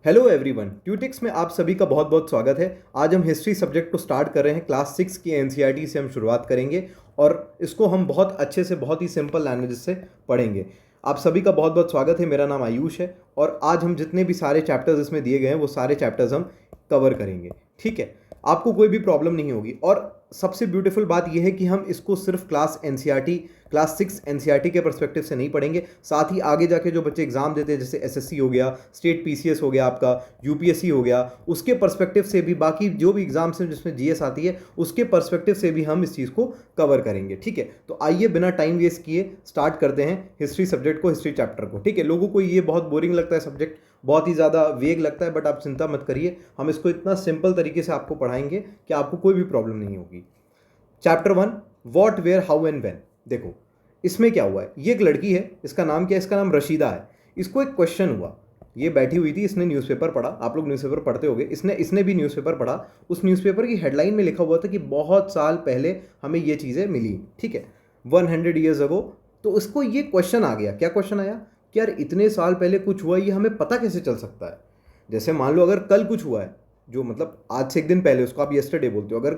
Hello everyone, ट्यूटिक्स में आप सभी का बहुत बहुत स्वागत है। आज हम हिस्ट्री सब्जेक्ट को स्टार्ट कर रहे हैं। क्लास 6 की एनसीईआरटी से हम शुरुआत करेंगे और इसको हम बहुत अच्छे से, बहुत ही सिंपल लैंग्वेज से पढ़ेंगे। आप सभी का बहुत बहुत स्वागत है। मेरा नाम आयुष है और आज हम जितने भी सारे चैप्टर्स इसमें दिए गए हैं वो सारे चैप्टर्स हम कवर करेंगे। ठीक है, आपको कोई भी प्रॉब्लम नहीं होगी। और सबसे ब्यूटीफुल बात यह है कि हम इसको सिर्फ क्लास 6 एनसीईआरटी के परस्पेक्टिव से नहीं पढ़ेंगे, साथ ही आगे जाके जो बच्चे एग्जाम देते हैं, जैसे एसएससी हो गया, स्टेट पीसीएस हो गया, आपका यूपीएससी हो गया, उसके पर्सपेक्टिव से भी, बाकी जो भी एग्जाम्स हैं जिसमें जीएस आती है उसके पर्सपेक्टिव से भी हम इस चीज़ को कवर करेंगे। ठीक है, तो आइए बिना टाइम वेस्ट किए स्टार्ट करते हैं हिस्ट्री सब्जेक्ट को, हिस्ट्री चैप्टर को। ठीक है, लोगों को ये बहुत बोरिंग लगता है सब्जेक्ट, बहुत ही ज़्यादा वेग लगता है, बट आप चिंता मत करिए, हम इसको इतना सिंपल तरीके से आपको पढ़ाएंगे कि आपको कोई भी प्रॉब्लम नहीं होगी। Chapter 1, what, where, how and when. देखो इसमें क्या हुआ है, ये एक लड़की है, इसका नाम क्या है, इसका नाम रशीदा है। इसको एक क्वेश्चन हुआ, ये बैठी हुई थी, इसने न्यूज़पेपर पढ़ा, आप लोग न्यूज़पेपर पढ़ते होंगे, इसने भी न्यूज़पेपर पढ़ा। उस न्यूज़पेपर की हेडलाइन में लिखा हुआ था कि बहुत साल पहले हमें ये चीज़ें मिली। ठीक है, 100 ईयर्स अगो। तो उसको ये क्वेश्चन आ गया। क्या क्वेश्चन आया कि यार इतने साल पहले कुछ हुआ, ये हमें पता कैसे चल सकता है। जैसे मान लो अगर कल कुछ हुआ है, जो मतलब आज से एक दिन पहले, उसको आप यस्टरडे बोलते हो। अगर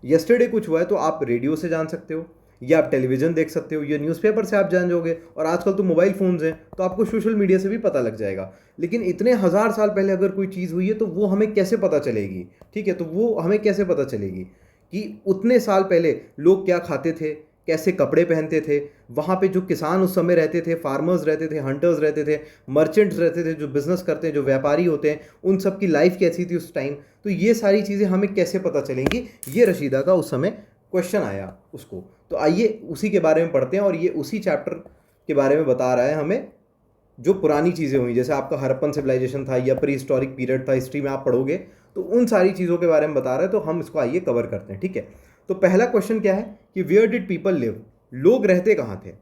यस्टरडे कुछ हुआ है तो आप रेडियो से जान सकते हो, या आप टेलीविज़न देख सकते हो, या न्यूज़पेपर से आप जान जाओगे, और आजकल तो मोबाइल फ़ोन्स हैं तो आपको सोशल मीडिया से भी पता लग जाएगा। लेकिन इतने हज़ार साल पहले अगर कोई चीज़ हुई है तो वो हमें कैसे पता चलेगी। ठीक है, तो वो हमें कैसे पता चलेगी कि उतने साल पहले लोग क्या खाते थे, कैसे कपड़े पहनते थे, वहाँ पे जो किसान उस समय रहते थे, फार्मर्स रहते थे, हंटर्स रहते थे, मर्चेंट्स रहते थे, जो बिज़नेस करते हैं, जो व्यापारी होते हैं, उन सब की लाइफ कैसी थी उस टाइम। तो ये सारी चीज़ें हमें कैसे पता चलेंगी, ये रशीदा का उस समय क्वेश्चन आया उसको। तो आइए उसी के बारे में पढ़ते हैं, और ये उसी चैप्टर के बारे में बता रहा है हमें, जो पुरानी चीज़ें हुई, जैसे आपका हड़प्पन सिविलाइजेशन था या प्री हिस्टोरिक पीरियड था, हिस्ट्री में आप पढ़ोगे तो उन सारी चीज़ों के बारे में बता रहा है। तो हम इसको आइए कवर करते हैं। ठीक है, तो पहला क्वेश्चन क्या है कि वेयर डिड पीपल लिव, लोग रहते कहाँ थे,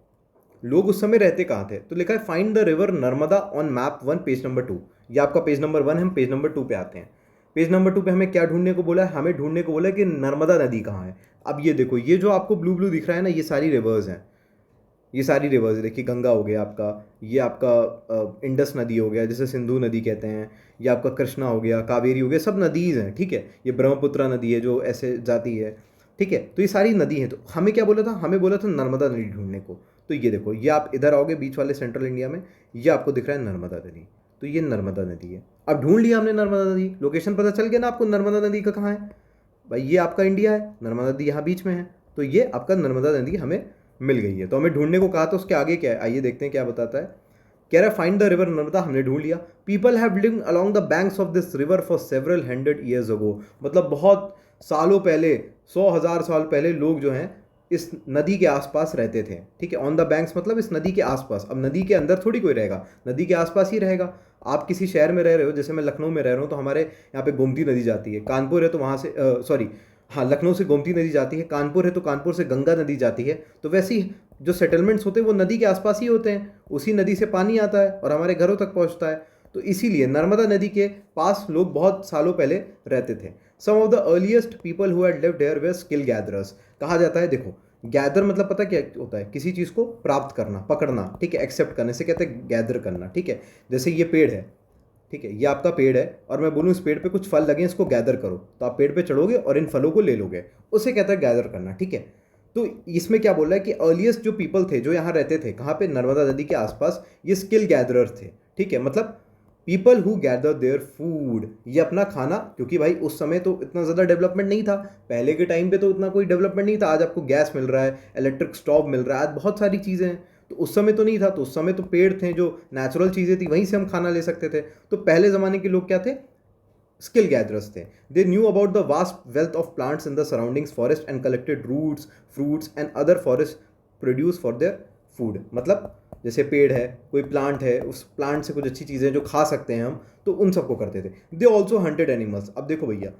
लोग उस समय रहते कहाँ थे। तो लिखा है find the river Narmada on map 1 page number 2। ये आपका पेज नंबर 1, हम पेज नंबर 2 पे आते हैं। पेज नंबर 2 पे हमें क्या ढूंढने को बोला है, हमें ढूंढने को बोला है कि नर्मदा नदी कहाँ है। अब ये देखो, ये जो आपको ब्लू ब्लू दिख रहा है ना, ये सारी रिवर्स हैं, ये सारी रिवर्स। देखिए गंगा हो गया आपका, ये आपका इंडस नदी हो गया जिसे सिंधु नदी कहते हैं, ये आपका कृष्णा हो गया, कावेरी हो गया, सब नदीज हैं। ठीक है, ये ब्रह्मपुत्रा नदी है जो ऐसे जाती है। ठीक है, तो ये सारी नदी है। तो हमें क्या बोला था, हमें बोला था नर्मदा नदी ढूंढने को। तो ये देखो, ये आप इधर आओगे बीच वाले सेंट्रल इंडिया में, ये आपको दिख रहा है नर्मदा नदी। तो ये नर्मदा नदी है। अब ढूंढ लिया हमने नर्मदा नदी, लोकेशन पता चल गया ना आपको नर्मदा नदी का कहाँ है। भाई ये आपका इंडिया है, नर्मदा नदी यहाँ बीच में है, तो ये आपका नर्मदा नदी हमें मिल गई है। तो हमें ढूंढने को कहा, तो उसके आगे क्या है आइए देखते हैं क्या बताता है। कह रहा है फाइंड द रिवर नर्मदा, हमने ढूंढ लिया। People have lived along the banks of this river for several 100 years ago. मतलब बहुत सालों पहले, 100,000 साल पहले लोग जो हैं इस नदी के आसपास रहते थे। ठीक है, ऑन द बैंक्स मतलब इस नदी के आसपास। अब नदी के अंदर थोड़ी कोई रहेगा, नदी के आसपास ही रहेगा। आप किसी शहर में रह रहे हो, जैसे मैं लखनऊ में रह रहा हूँ, तो हमारे यहाँ पे गोमती नदी जाती है। कानपुर है तो वहाँ से सॉरी हाँ, लखनऊ से गोमती नदी जाती है। कानपुर है तो कानपुर से गंगा नदी जाती है। तो वैसे ही जो सेटलमेंट्स होते हैं वो नदी के आसपास ही होते हैं, उसी नदी से पानी आता है और हमारे घरों तक पहुंचता है। तो इसीलिए नर्मदा नदी के पास लोग बहुत सालों पहले रहते थे। Some of the earliest people who had lived there were skill gatherers. कहा जाता है, देखो गैदर मतलब पता क्या होता है, किसी चीज़ को प्राप्त करना, पकड़ना। ठीक है, एक्सेप्ट करने से कहते हैं गैदर करना। ठीक है, जैसे ये पेड़ है, ठीक है, ये आपका पेड़ है और मैं बोलूँ इस पेड़ पे कुछ फल लगे, इसको गैदर करो, तो आप पेड़ पे चढ़ोगे और इन फलों को ले लोगे, उसे कहता है गैदर करना। ठीक है, तो इसमें क्या बोल रहा है कि अर्लीस्ट जो पीपल थे जो यहाँ रहते थे, कहाँ पे, नर्मदा नदी के आसपास, ये स्किल गैदरर थे। ठीक है, मतलब people who gather their food, ये अपना खाना, क्योंकि भाई उस समय तो इतना ज़्यादा डेवलपमेंट नहीं था, पहले के टाइम पे तो इतना कोई डेवलपमेंट नहीं था। आज आपको गैस मिल रहा है, इलेक्ट्रिक स्टोव मिल रहा है, आज बहुत सारी चीज़ें हैं, तो उस समय तो नहीं था। तो उस समय तो पेड़ थे, जो नेचुरल चीज़ें थी, वहीं से हम खाना ले सकते थे। तो पहले ज़माने के लोग क्या थे, स्किल गैदरर्स थे। They knew about the vast wealth of plants in the surroundings forest and collected roots, fruits and other forest produce for their food. मतलब जैसे पेड़ है, कोई प्लांट है, उस प्लांट से कुछ अच्छी चीज़ें जो खा सकते हैं हम, तो उन सबको करते थे। They also hunted animals. अब देखो भैया,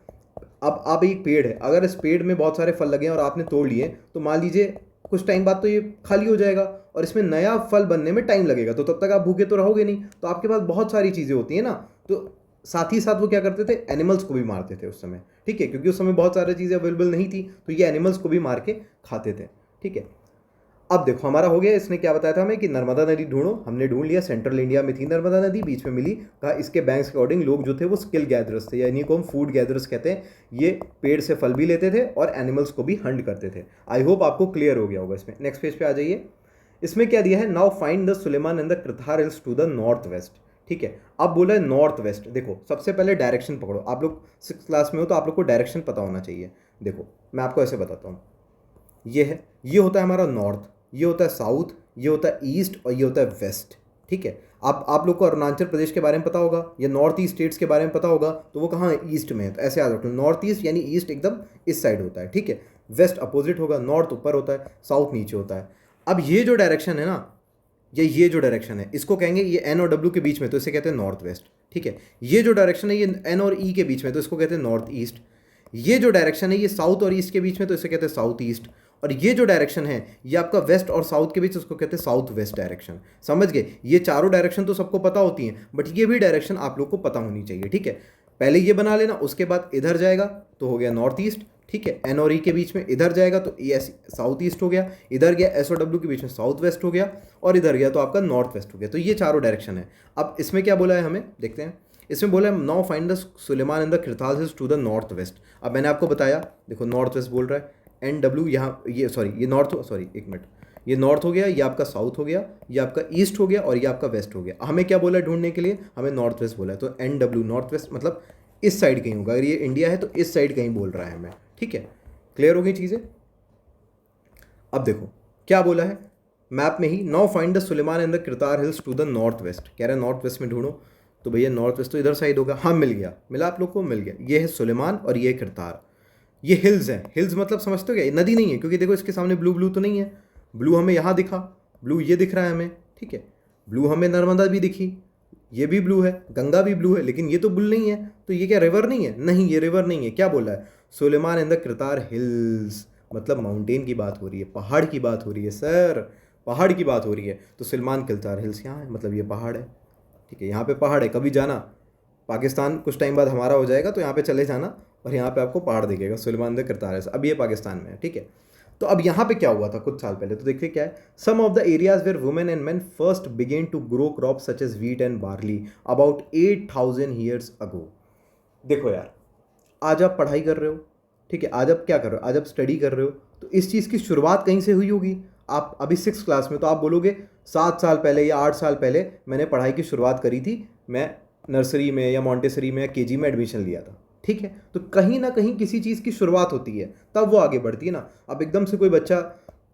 अब आप एक पेड़ है, अगर इस पेड़ में बहुत सारे फल लगे हैं और आपने तोड़ लिए, तो मान लीजिए कुछ टाइम बाद तो ये खाली हो जाएगा और इसमें नया फल बनने में टाइम लगेगा, तो तब तक आप भूखे तो रहोगे नहीं। तो आपके पास बहुत सारी चीज़ें होती हैं ना, तो साथ ही साथ वो क्या करते थे, एनिमल्स को भी मारते थे उस समय। ठीक है, क्योंकि उस समय बहुत सारी चीज़ें अवेलेबल नहीं थी, तो ये एनिमल्स को भी मार के खाते थे। ठीक है, अब देखो हमारा हो गया, इसने क्या बताया था हमें कि नर्मदा नदी ढूंढो, हमने ढूंढ लिया, सेंट्रल इंडिया में थी नर्मदा नदी, बीच में मिली, कहा इसके बैंक्स के अकॉर्डिंग लोग जो थे वो स्किल गैदरर्स थे, यानी को हम फूड गैदरर्स कहते हैं, ये पेड़ से फल भी लेते थे और एनिमल्स को भी हंट करते थे। आई होप आपको क्लियर हो गया होगा। इसमें नेक्स्ट पेज पे आ जाइए। इसमें क्या दिया है, now find the Sulaiman and the Kirthar hills to the north west. ठीक है, अब बोला है नॉर्थ वेस्ट। देखो सबसे पहले डायरेक्शन पकड़ो, आप लोग 6th क्लास में हो तो आप लोग को डायरेक्शन पता होना चाहिए। देखो मैं आपको ऐसे बताता हूँ, ये है, ये होता है हमारा नॉर्थ, ये होता है साउथ, ये होता है ईस्ट और ये होता है वेस्ट। ठीक है, आप लोग को अरुणाचल प्रदेश के बारे में पता होगा या नॉर्थ ईस्ट स्टेट्स के बारे में पता होगा, तो वो कहाँ है, ईस्ट में है। तो ऐसे याद रखो, नॉर्थ ईस्ट यानी ईस्ट एकदम इस साइड होता है। ठीक है, वेस्ट अपोजिट होगा, नॉर्थ ऊपर होता है, साउथ नीचे होता है। अब ये जो डायरेक्शन है ना, ये जो डायरेक्शन है इसको कहेंगे, ये एन और डब्ल्यू के बीच में, तो इसे कहते हैं नॉर्थ वेस्ट। ठीक है, ये जो डायरेक्शन है ये एन और ई के बीच में, तो इसको कहते हैं नॉर्थ ईस्ट। ये जो डायरेक्शन है ये साउथ और ईस्ट के बीच में, तो इसे कहते हैं साउथ ईस्ट। और ये जो डायरेक्शन है ये आपका वेस्ट और साउथ के बीच, उसको कहते हैं साउथ वेस्ट डायरेक्शन। समझ गए, ये चारों डायरेक्शन तो सबको पता होती हैं, बट ये भी डायरेक्शन आप लोग को पता होनी चाहिए। ठीक है, पहले ये बना लेना, उसके बाद इधर जाएगा तो हो गया नॉर्थ ईस्ट। ठीक है, एन और ई के बीच में इधर जाएगा तो ये साउथ ईस्ट हो गया, इधर गया एस और डब्ल्यू के बीच में साउथ वेस्ट हो गया, और इधर गया तो आपका नॉर्थ वेस्ट हो गया। तो ये चारों डायरेक्शन है। अब इसमें क्या बोला है हमें, देखते हैं। इसमें बोला है now find the Sulaiman and the Kirthar hills to the north west. अब मैंने आपको बताया, देखो नॉर्थ वेस्ट बोल रहा है, एन डब्ल्यू यहाँ, ये सॉरी ये नॉर्थ, सॉरी एक मिनट, ये नॉर्थ हो गया, ये आपका साउथ हो गया, ये आपका ईस्ट हो गया और ये आपका वेस्ट हो गया। हमें क्या बोला है ढूंढने के लिए, हमें नॉर्थ वेस्ट बोला है, तो एन डब्ल्यू नॉर्थ वेस्ट मतलब इस साइड कहीं होगा। अगर ये इंडिया है तो इस साइड कहीं बोल रहा है हमें। ठीक है, क्लियर हो गई चीज़ें। अब देखो क्या बोला है मैप में ही, now find the Sulaiman and the Kirthar hills to the north west. कह रहे हैं नॉर्थ वेस्ट में ढूंढो, तो भैया नॉर्थ वेस्ट तो इधर साइड होगा। हाँ मिल गया, मिला आप लोग को, मिल गया। ये है सुलेमान और ये कृतार, ये हिल्स हैं। हिल्स मतलब समझते हो क्या, ये नदी नहीं है, क्योंकि देखो इसके सामने ब्लू ब्लू तो नहीं है, ब्लू हमें यहाँ दिखा, ब्लू ये दिख रहा है हमें। ठीक है, ब्लू हमें नर्मदा भी दिखी, ये भी ब्लू है, गंगा भी ब्लू है, लेकिन ये तो ब्लू नहीं है, तो ये क्या रिवर नहीं है, नहीं ये रिवर नहीं है। क्या बोला है, Suleman and the Kirthar hills, मतलब माउंटेन की बात हो रही है, पहाड़ की बात हो रही है सर, पहाड़ की बात हो रही है। तो सुलेमान कृतार हिल्स यहाँ है, मतलब ये पहाड़ है। ठीक है, यहाँ पे पहाड़ है, कभी जाना पाकिस्तान कुछ टाइम बाद हमारा हो जाएगा तो यहाँ पे चले जाना और यहाँ पे आपको पहाड़ दिखेगा, सुलेमान द कृतार हिल्स। अब ये पाकिस्तान में है। ठीक है, तो अब यहाँ पे क्या हुआ था कुछ साल पहले, तो देखिए क्या है, some of the areas where women and men first began to grow crop such as wheat and barley about 8,000 years ago. देखो यार, आज आप पढ़ाई कर रहे हो, ठीक है, आज आप क्या कर रहे हो, आज आप स्टडी कर रहे हो, तो इस चीज़ की शुरुआत कहीं से हुई होगी। आप अभी 6th क्लास में, तो आप बोलोगे 7 साल पहले या 8 साल पहले मैंने पढ़ाई की शुरुआत करी थी, मैं नर्सरी में या मॉन्टेसरी में या केजी में एडमिशन लिया था। ठीक है, तो कहीं ना कहीं किसी चीज़ की शुरुआत होती है, तब वो आगे बढ़ती है ना। अब एकदम से कोई बच्चा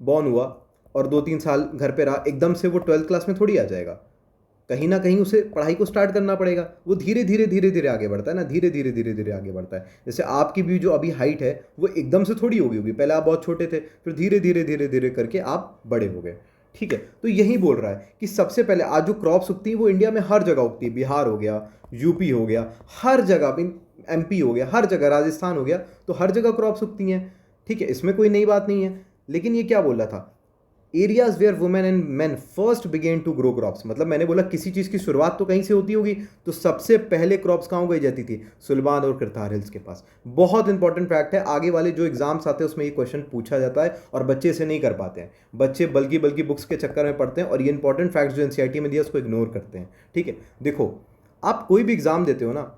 बॉर्न हुआ और 2-3 साल घर पे रहा, एकदम से वो 12th क्लास में थोड़ी आ जाएगा, कहीं ना कहीं उसे पढ़ाई को स्टार्ट करना पड़ेगा। वो धीरे धीरे धीरे धीरे आगे बढ़ता है ना, धीरे धीरे धीरे धीरे आगे बढ़ता है। जैसे आपकी भी जो अभी हाइट है वो एकदम से थोड़ी होगी, पहले आप बहुत छोटे थे, फिर धीरे धीरे धीरे धीरे करके आप बड़े हो गए। ठीक है, तो यही बोल रहा है कि सबसे पहले आज जो क्रॉप्स उगती है वो इंडिया में हर जगह उगती है, बिहार हो गया, यूपी हो गया, हर जगह, एमपी हो गया, हर जगह, राजस्थान हो गया, तो हर जगह क्रॉप्स उगती हैं। ठीक है, इसमें कोई नई बात नहीं है। लेकिन ये क्या बोल रहा था, areas where women and man first began to grow crops, मतलब मैंने बोला किसी चीज़ की शुरुआत तो कहीं से होती होगी, तो सबसे पहले क्रॉप्स कहाँ उगाई जाती थी, सुलेमान और कृतार हिल्स के पास। बहुत इंपॉर्टेंट फैक्ट है, आगे वाले जो एग्जाम्स आते हैं उसमें ये क्वेश्चन पूछा जाता है और बच्चे इसे नहीं कर पाते हैं, बच्चे बल्कि बुक्स के चक्कर में पढ़ते हैं और ये इंपॉर्टेंट फैक्ट्स जो एनसीईआरटी में दिया उसको इग्नोर करते हैं। ठीक है, देखो आप कोई भी एग्जाम देते हो ना,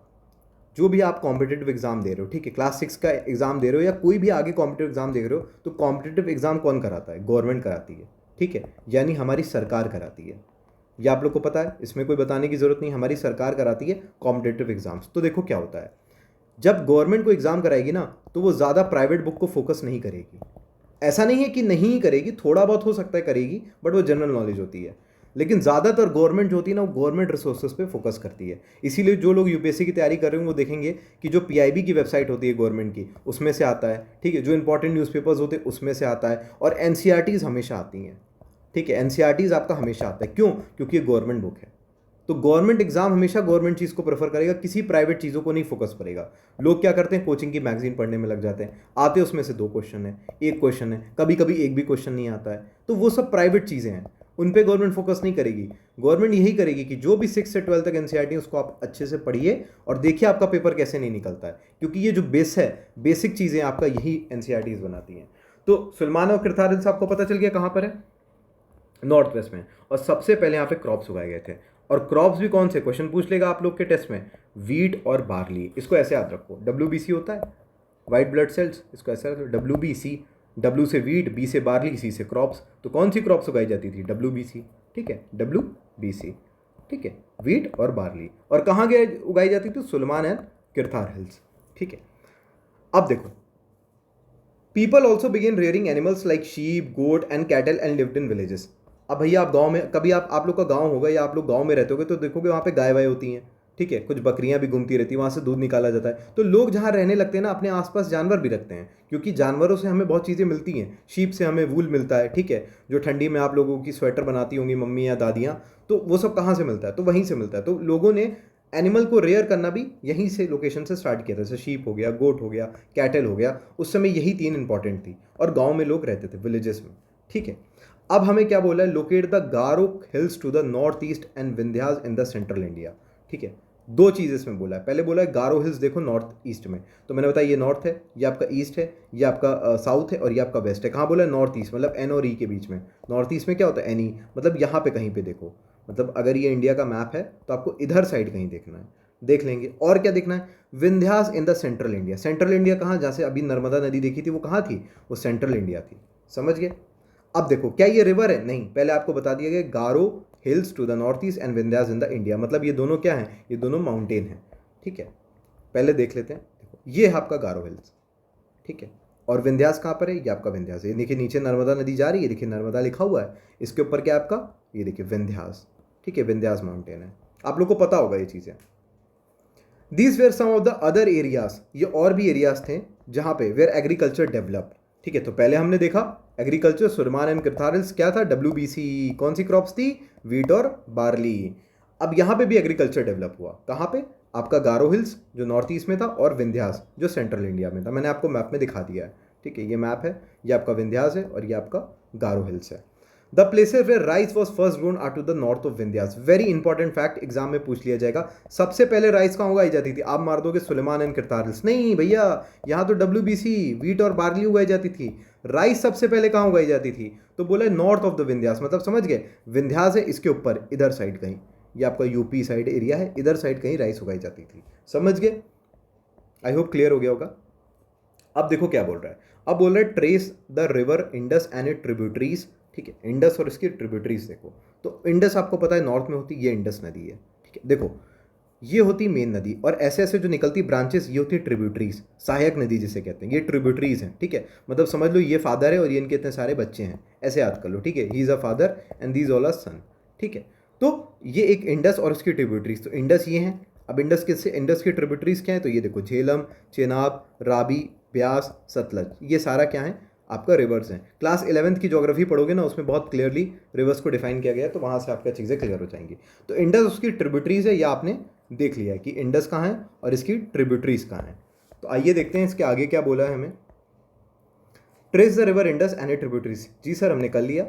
जो भी आप कॉम्पिटिटिव एग्जाम दे रहे हो, ठीक है, क्लास 6 का एग्जाम दे रहे हो या कोई भी आगे कॉम्पिटिटिव एग्जाम दे रहे हो, तो कॉम्पिटिटिव एग्जाम कौन कराता है, गवर्नमेंट कराती है। ठीक है, यानी हमारी सरकार कराती है, ये आप लोग को पता है, इसमें कोई बताने की जरूरत नहीं, हमारी सरकार कराती है कॉम्पिटिटिव एग्जाम्स। तो देखो क्या होता है, जब गवर्नमेंट को एग्जाम कराएगी ना तो वो ज़्यादा प्राइवेट बुक को फोकस नहीं करेगी। ऐसा नहीं है कि नहीं करेगी, थोड़ा बहुत हो सकता है करेगी, बट वो जनरल नॉलेज होती है। लेकिन ज़्यादातर गवर्नमेंट जो होती है ना, वो गवर्नमेंट रिसोर्सेज पे फोकस करती है। इसीलिए जो लोग यूपीएससी की तैयारी कर रहे हैं वो देखेंगे कि जो पीआईबी की वेबसाइट होती है गवर्नमेंट की, उसमें से आता है। ठीक है, जो इंपॉर्टेंट न्यूज़पेपर्स होते हैं उसमें से आता है, और एनसीईआरटीज़ हमेशा आती हैं। ठीक है, एनसीईआरटीज़ आपका हमेशा आता है, क्यों, क्योंकि ये गवर्नमेंट बुक है। तो गवर्नमेंट एग्जाम हमेशा गवर्नमेंट चीज़ को प्रेफर करेगा, किसी प्राइवेट चीज़ों को नहीं फोकस करेगा। लोग क्या करते हैं, कोचिंग की मैगजीन पढ़ने में लग जाते हैं, आते उसमें से 2 क्वेश्चन है, 1 क्वेश्चन है, कभी कभी एक भी क्वेश्चन नहीं आता है, तो वो सब प्राइवेट चीज़ें हैं, उन पे गवर्नमेंट फोकस नहीं करेगी। गवर्नमेंट यही करेगी कि जो भी 6 से 12 तक एनसीईआरटी उसको आप अच्छे से पढ़िए और देखिए आपका पेपर कैसे नहीं निकलता है, क्योंकि ये जो बेस है, बेसिक चीज़ें आपका यही एनसीईआरटीज बनाती हैं। तो सुलेमान और कृतार हिल्स आपको पता चल गया कहाँ पर है, नॉर्थ वेस्ट में। और सबसे पहले यहाँ पे क्रॉप्स उगाए गए थे। और क्रॉप्स भी कौन से, क्वेश्चन पूछ लेगा आप लोग के टेस्ट में, वीट और बार्ली। इसको ऐसे याद रखो, WBC होता है वाइट ब्लड सेल्स, इसको ऐसे याद रखो, WBC, W से वीट, B से बार्ली, C से क्रॉप्स। तो कौन सी क्रॉप्स उगाई जाती थी, WBC, ठीक है, WBC, ठीक है, वीट और बार्ली। और कहाँ गए उगाई जाती थी, सुलेमान एंड किरथार हिल्स, ठीक है। अब देखो, people also begin rearing animals like sheep, goat and cattle and lived in villages. अब भैया आप गांव में, कभी आप लोग का गांव होगा या आप लोग गांव में रहते होगे तो देखोगे वहाँ पे गाय वाय होती हैं, ठीक है, कुछ बकरियां भी घूमती रहती हैं, वहाँ से दूध निकाला जाता है। तो लोग जहाँ रहने लगते हैं ना, अपने आसपास जानवर भी रखते हैं, क्योंकि जानवरों से हमें बहुत चीज़ें मिलती हैं। शीप से हमें वूल मिलता है, ठीक है, जो ठंडी में आप लोगों की स्वेटर बनाती होंगी मम्मी या दादियाँ, तो वो सब कहाँ से मिलता है, तो वहीं से मिलता है। तो लोगों ने एनिमल को रेयर करना भी यहीं से लोकेशन से स्टार्ट किया था। जैसे शीप हो गया, गोट हो गया, कैटल हो गया, उस समय यही तीन इंपॉर्टेंट थी। और गांव में लोग रहते थे, विलेजेस में, ठीक है। अब हमें क्या बोला है, locate the Garo hills to the north east and Vindhyas in the central India, ठीक है। दो चीज़ इसमें बोला है, पहले बोला है गारो हिल्स देखो नॉर्थ ईस्ट में, तो मैंने बताया ये नॉर्थ है, ये आपका ईस्ट है, ये आपका साउथ है और ये आपका वेस्ट है। कहाँ बोला है, नॉर्थ ईस्ट, मतलब एन और ई के बीच में। नॉर्थ ईस्ट में क्या होता है, एन ई, मतलब यहाँ पे कहीं पे देखो, मतलब अगर ये इंडिया का मैप है तो आपको इधर साइड कहीं देखना है, देख लेंगे। और क्या देखना है, Vindhyas in the central India. Central India कहाँ, जहाँ से अभी नर्मदा नदी देखी थी वो कहाँ थी, वो सेंट्रल इंडिया थी, समझ गए। अब देखो, क्या ये रिवर है, नहीं, पहले आपको बता दिया गया Garo hills to the north east and Vindhyas in the India, मतलब ये दोनों क्या हैं, ये दोनों माउंटेन हैं, ठीक है। पहले देख लेते हैं, देखो ये है आपका गारो हिल्स, ठीक है। और विंध्यास कहाँ पर है, ये आपका विंध्यास है। ये देखिए नीचे नर्मदा नदी जा रही है, देखिए नर्मदा लिखा हुआ है, इसके ऊपर क्या आपका, ये देखिए विंध्यास, ठीक है, विंध्यास माउंटेन है। आप लोग को पता होगा ये चीज़ें। These were some of the other areas, ये और भी एरियाज थे जहाँ पे वेयर एग्रीकल्चर डेवलप, ठीक है। तो पहले हमने देखा एग्रीकल्चर, सुलेमान एंड किरथार हिल्स क्या था, WBC, कौन सी क्रॉप्स थी, वीट और बार्ली। अब यहाँ पे भी एग्रीकल्चर डेवलप हुआ, कहाँ पे, आपका गारो हिल्स जो नॉर्थ ईस्ट में था, और विंध्यास जो सेंट्रल इंडिया में था। मैंने आपको मैप में दिखा दिया है, ठीक है, ये मैप है, ये आपका विंध्यास है और ये आपका गारो हिल्स है। The places where rice was first grown are to the north of Vindhyas. Very important fact, exam में पूछ लिया जाएगा। सबसे पहले राइस कहाँ उगाई जाती थी, आप मार दोगे सुलेमान एंड किरथार हिल्स, नहीं भैया, यहाँ तो WBC, वीट और बार्ली उगाई जाती थी। राइस सबसे पहले कहाँ उगाई जाती थी, तो बोला नॉर्थ ऑफ द विंध्यास, मतलब समझ गए, विंध्यास है इसके ऊपर, इधर साइड कहीं, ये आपका यूपी साइड एरिया है, इधर साइड कहीं राइस उगाई जाती थी, समझ गए। आई होप क्लियर हो गया होगा। अब देखो क्या बोल रहा है, अब बोल रहा है trace the river Indus and it tributaries, ठीक है, इंडस और इसकी ट्रिब्यूटरीज देखो। तो इंडस आपको पता है नॉर्थ में होती है, ये इंडस नदी है, ठीक है। देखो ये होती मेन नदी, और ऐसे ऐसे जो निकलती ब्रांचेस ये होती है ट्रिब्यूटरीज, सहायक नदी जिसे कहते हैं, ये ट्रिब्यूटरीज हैं, ठीक है। मतलब समझ लो ये फादर है और ये इनके इतने सारे बच्चे हैं, ऐसे याद कर लो, ठीक है, he is a father and these all are son, ठीक है। तो ये एक इंडस और उसकी ट्रिब्यूटरीज, तो इंडस ये हैं। अब इंडस किससे, इंडस की ट्रिब्यूटरीज क्या है, तो ये देखो झेलम, चेनाब, राबी, ब्यास, सतलज, ये सारा क्या है, आपका रिवर्स हैं। क्लास 11th की ज्योग्राफी पढ़ोगे ना, उसमें बहुत क्लियरली रिवर्स को डिफाइन किया गया है, तो वहाँ से आपका चीज़ें क्लियर हो जाएंगी। तो इंडस उसकी ट्रिब्यूटरीज है, या आपने देख लिया है कि इंडस कहाँ है और इसकी ट्रिब्यूटरीज कहाँ है। तो आइए देखते हैं इसके आगे क्या बोला है हमें। Trace the river Indus and tributaries, जी सर हमने कर लिया।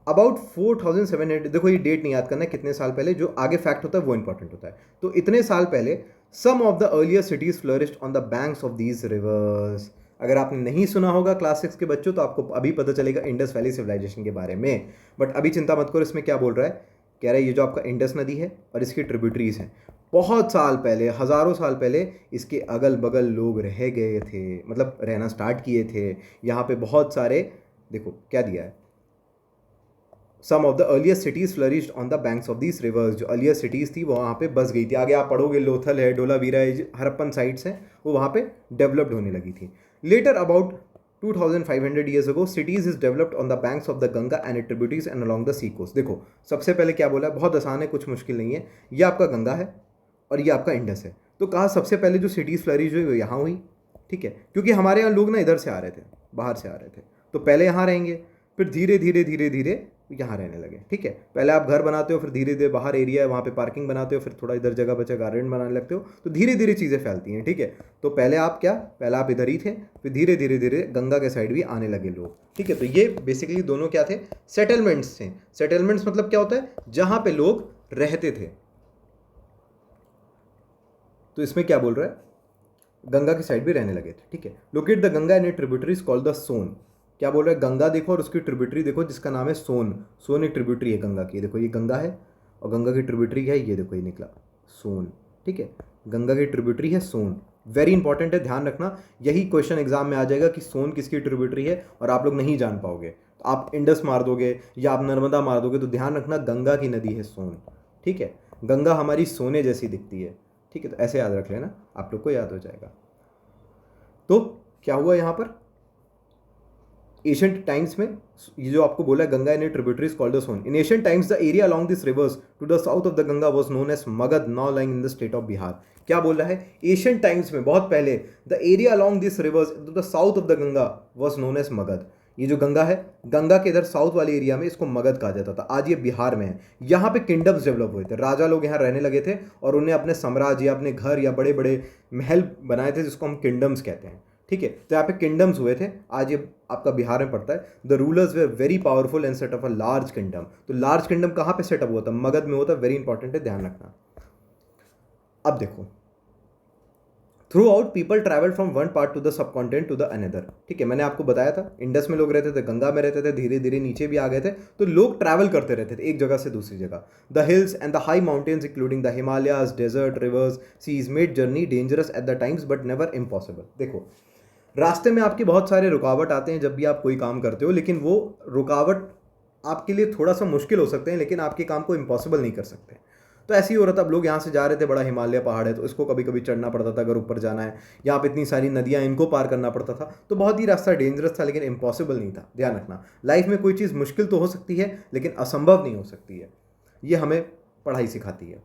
अबाउट 4700, देखो ये डेट नहीं याद करना है कितने साल पहले, जो आगे फैक्ट होता है वो इंपॉर्टेंट होता है। तो इतने साल पहले some of the earlier cities flourished on the banks of these rivers. अगर आपने नहीं सुना होगा क्लास 6 के बच्चों, तो आपको अभी पता चलेगा इंडस वैली सिविलाइजेशन के बारे में। बट अभी चिंता मत करो, इसमें क्या बोल रहा है, कह रहा है ये जो आपका इंडस नदी है और इसकी ट्रिब्यूटरीज हैं, बहुत साल पहले, हज़ारों साल पहले इसके अगल बगल लोग रह गए थे, मतलब रहना स्टार्ट किए थे। यहाँ पे बहुत सारे, देखो क्या दिया है, some of the earlier cities flourished on the banks of these rivers. जो अर्लियर सिटीज़ थी वो वहाँ पे बस गई थी। आगे आप पढ़ोगे लोथल है, डोलावीरा है, हरप्पन साइट्स हैं, वो वहाँ पे डेवलप्ड होने लगी थी। Later about 2500 years ago cities is developed on the banks of the Ganga and its tributaries and along the sea coast। देखो सबसे पहले क्या बोला है, बहुत आसान है, कुछ मुश्किल नहीं है। ये आपका गंगा है और ये आपका इंडस है। तो कहा सबसे पहले जो सिटीज़ फ्लरिश हुई वो यहाँ हुई, ठीक है, क्योंकि हमारे यहाँ लोग ना इधर से आ रहे थे, बाहर से आ रहे थे, तो पहले यहाँ रहेंगे, फिर धीरे धीरे धीरे धीरे यहाँ रहने लगे, ठीक है। पहले आप घर बनाते हो, फिर धीरे धीरे बाहर एरिया है वहाँ पे पार्किंग बनाते हो, फिर थोड़ा इधर जगह बचा गार्डन बनाने लगते हो, तो धीरे धीरे चीज़ें फैलती हैं, ठीक है। तो पहले आप क्या, पहले आप इधर ही थे, फिर धीरे धीरे धीरे गंगा के साइड भी आने लगे लोग, ठीक है। तो ये बेसिकली दोनों क्या थे, सेटलमेंट्स थे। सेटलमेंट्स मतलब क्या होता है, जहाँ पे लोग रहते थे। तो इसमें क्या बोल रहा है, गंगा के साइड भी रहने लगे थे, ठीक है। Locate the Ganga and tributaries called the Son. क्या बोल रहा है, गंगा देखो और उसकी ट्रिब्यूटरी देखो जिसका नाम है सोन। सोन एक ट्रिब्यूटरी है गंगा की, देखो ये गंगा है और गंगा की ट्रिब्यूटरी है, ये देखो ये निकला सोन, ठीक है। गंगा की ट्रिब्यूटरी है सोन, वेरी इंपॉर्टेंट है, ध्यान रखना। यही क्वेश्चन एग्जाम में आ जाएगा कि सोन किसकी ट्रिब्यूटरी है और आप लोग नहीं जान पाओगे, तो आप इंडस मार दोगे या आप नर्मदा मार दोगे, तो ध्यान रखना गंगा की नदी है सोन, ठीक है। गंगा हमारी सोने जैसी दिखती है, ठीक है, तो ऐसे याद रख लेना, आप लोग को याद हो जाएगा। तो क्या हुआ यहाँ पर, एशियंट टाइम्स में ये जो आपको बोला है Ganga in tributaries called the Son. In ancient times the area along this rivers to the south of the Ganga was known as Magadh, now lying in the state of Bihar. क्या बोल रहा है, एशियंट टाइम्स में बहुत पहले the area along this rivers to the south of the Ganga was known as Magadh. ये जो गंगा है, गंगा के इधर साउथ वाले एरिया में इसको मगध कहा जाता था, आज ये बिहार में है। यहाँ पे किंगडम्स डेवलप हुए थे, राजा लोग यहाँ रहने लगे थे और उन्हें अपने साम्राज्य या अपने घर या बड़े बड़े महल बनाए थे जिसको हम किंगडम्स कहते हैं, ठीक है। तो यहाँ पे किंगडम्स हुए थे, आज ये आपका बिहार में पड़ता है। The rulers were very powerful and set up a large kingdom. तो लार्ज किंगडम कहाँ पे सेटअप हुआ था, मगध में हुआ था, वेरी इंपॉर्टेंट है, ध्यान रखना। अब देखो, throughout people travel from one part to the subcontinent to the another, ठीक है। मैंने आपको बताया था इंडस में लोग रहते थे, गंगा में रहते थे, धीरे धीरे नीचे भी आ गए थे, तो लोग ट्रैवल करते रहते थे एक जगह से दूसरी जगह। The hills and the high mountains including the Himalayas, desert, rivers, seas made journey dangerous at the times but never impossible. देखो, रास्ते में आपके बहुत सारे रुकावट आते हैं जब भी आप कोई काम करते हो, लेकिन वो रुकावट आपके लिए थोड़ा सा मुश्किल हो सकते हैं, लेकिन आपके काम को इम्पॉसिबल नहीं कर सकते। तो ऐसे ही हो रहा था, अब लोग यहाँ से जा रहे थे, बड़ा हिमालय पहाड़ है तो इसको कभी कभी चढ़ना पड़ता था अगर ऊपर जाना है, यहाँ पे इतनी सारी नदियाँ, इनको पार करना पड़ता था, तो बहुत ही रास्ता डेंजरस था लेकिन इम्पॉसिबल नहीं था। ध्यान रखना, लाइफ में कोई चीज़ मुश्किल तो हो सकती है लेकिन असंभव नहीं हो सकती है, ये हमें पढ़ाई सिखाती है,